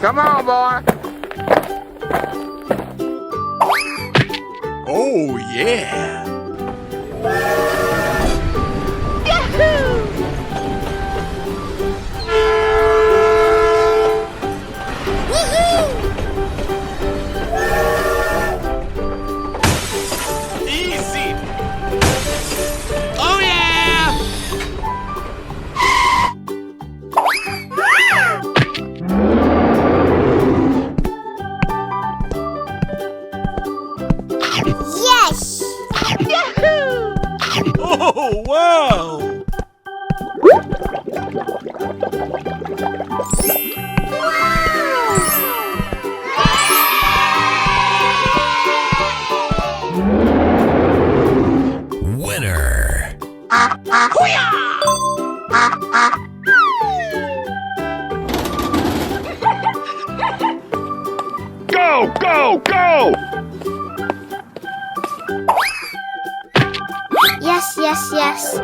Come on, boy. Oh, yeah. Easy. Oh, yeah. Yes! Oh, wow. Winner. Go, go, go! Yes, yes, yes.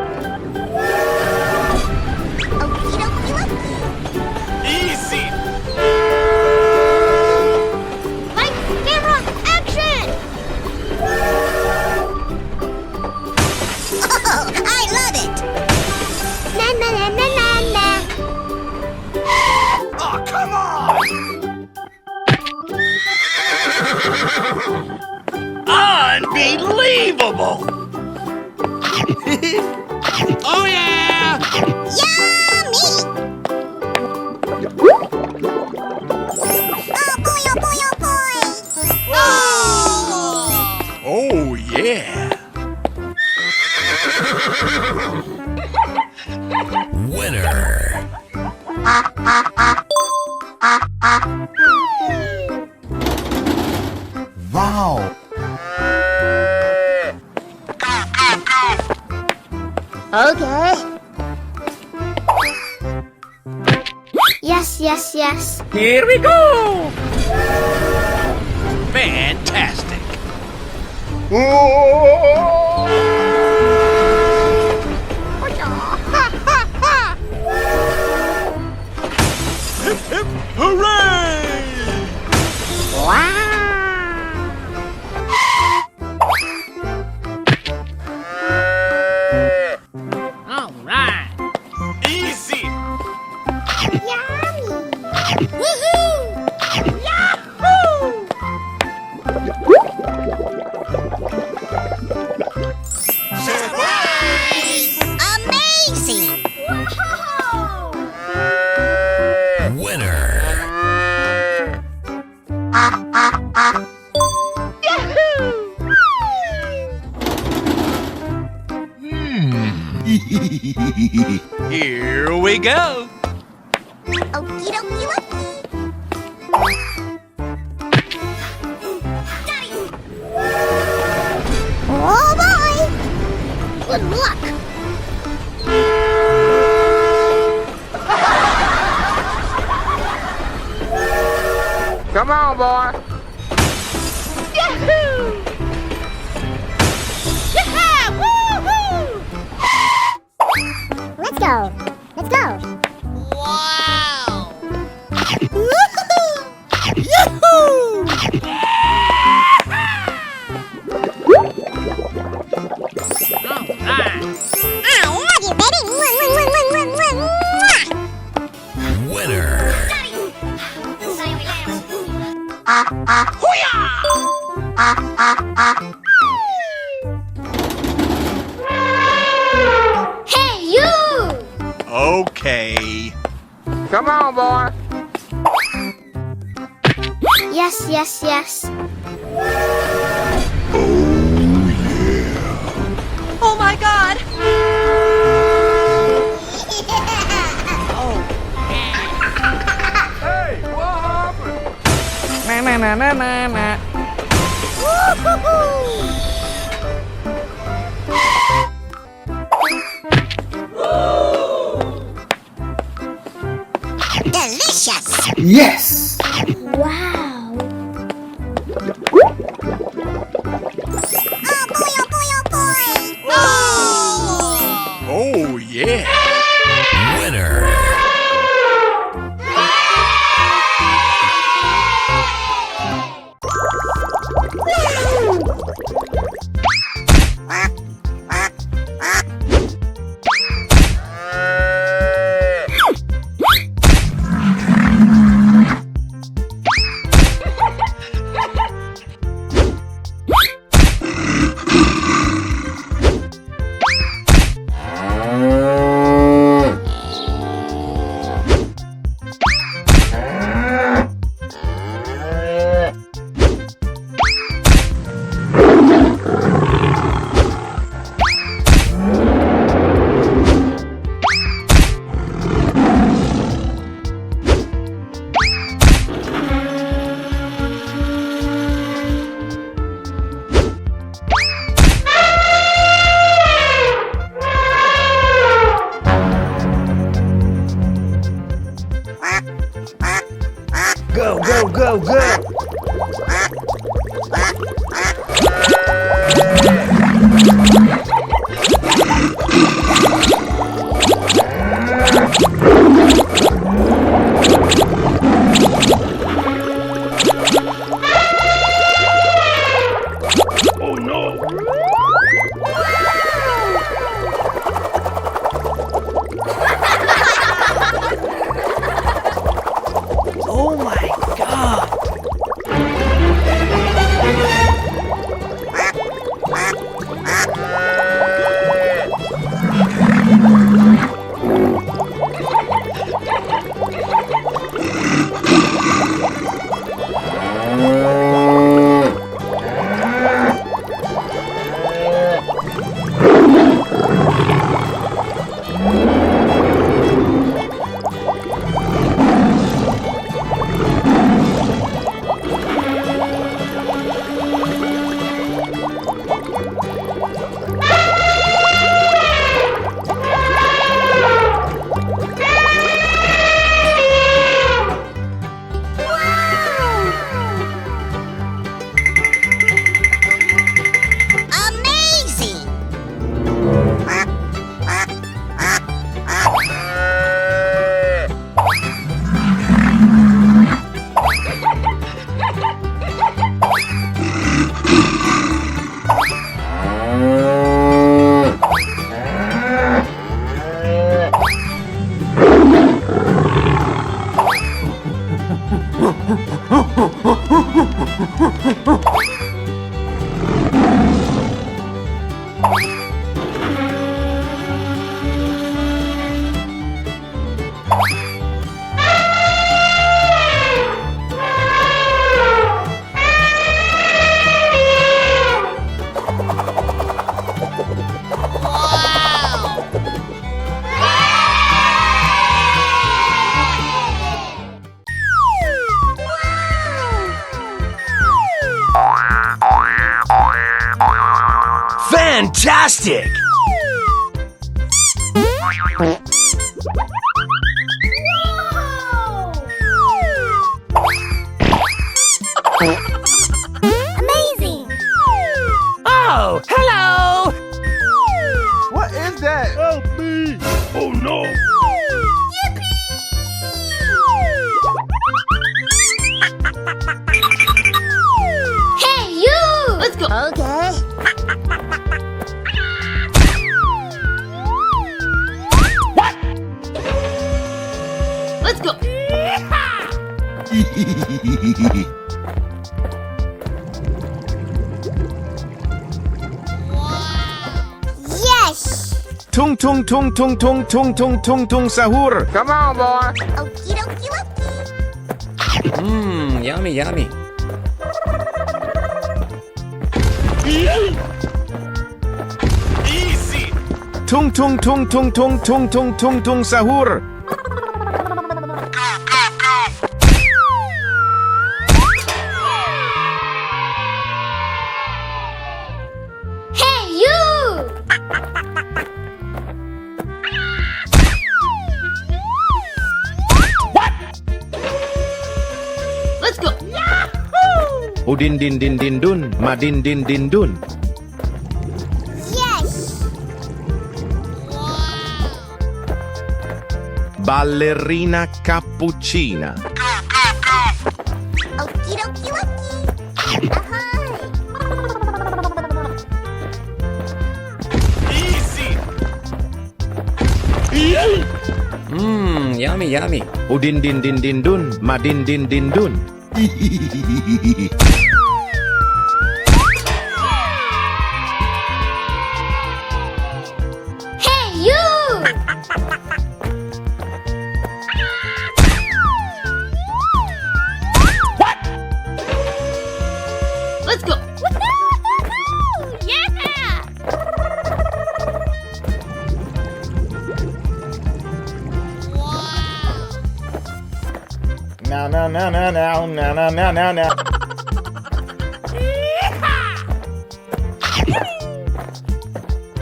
Okie dokie dokie. Easy. Light, camera, action! Oh, I love it! Na na na na na na. Oh, come on. Unbelievable. Oh, yeah. Yummy! Oh boy, oh boy, oh boy! Oh! Oh, yeah. Winner. Wow. Okay. Yes, yes, yes. Here we go! Fantastic. Hip, hip, hooray! All right. Easy. Yummy! Woohoo! Surprise! Amazing! Winner. Here we go. Okie dokie dokie. Oh boy! Good luck! Come on, boy. Yahoo! Yeah! Woohoo! Let's go! Let's go! Wow! Woohoo! Yahoo! All right. I love you, baby! Winner. Hey, you! Okay. Come on, boy. Yes, yes, yes. Oh my god! Hey, what happened? Na na na na na na. Woo-hoo-hoo! Delicious! Yes! Wow! Oh boy, oh boy, oh boy! Oh! Oh, yeah. Winner. Go, go, go, go! Oh my god! Amazing! Fantastic! Amazing! Oh, hello! What is that? Help me! Oh no! Hey, you! Let's go. Okay. Let's go. Yes! Tung tung tung tung tung tung tung tung tung sahur. Come on, boy. Okie dokie dokie. Mmm, yummy, yummy. Easy. Tung tung tung tung tung tung tung tung tung sahur. Hey, you! Let's go. Udin din din din dun, madin din din dun. Yes! Ballerina cappuccina. Okie dokie dokie. Ahoy! Easy. Mmm, yummy, yummy. Udin din din din dun, madin din din dun. Hey, you! Let's go. Yeah! Now, now, now, now, now, now, now, now, now, now.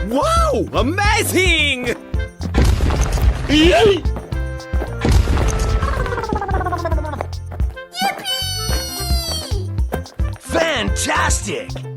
Wow! Amazing! Fantastic!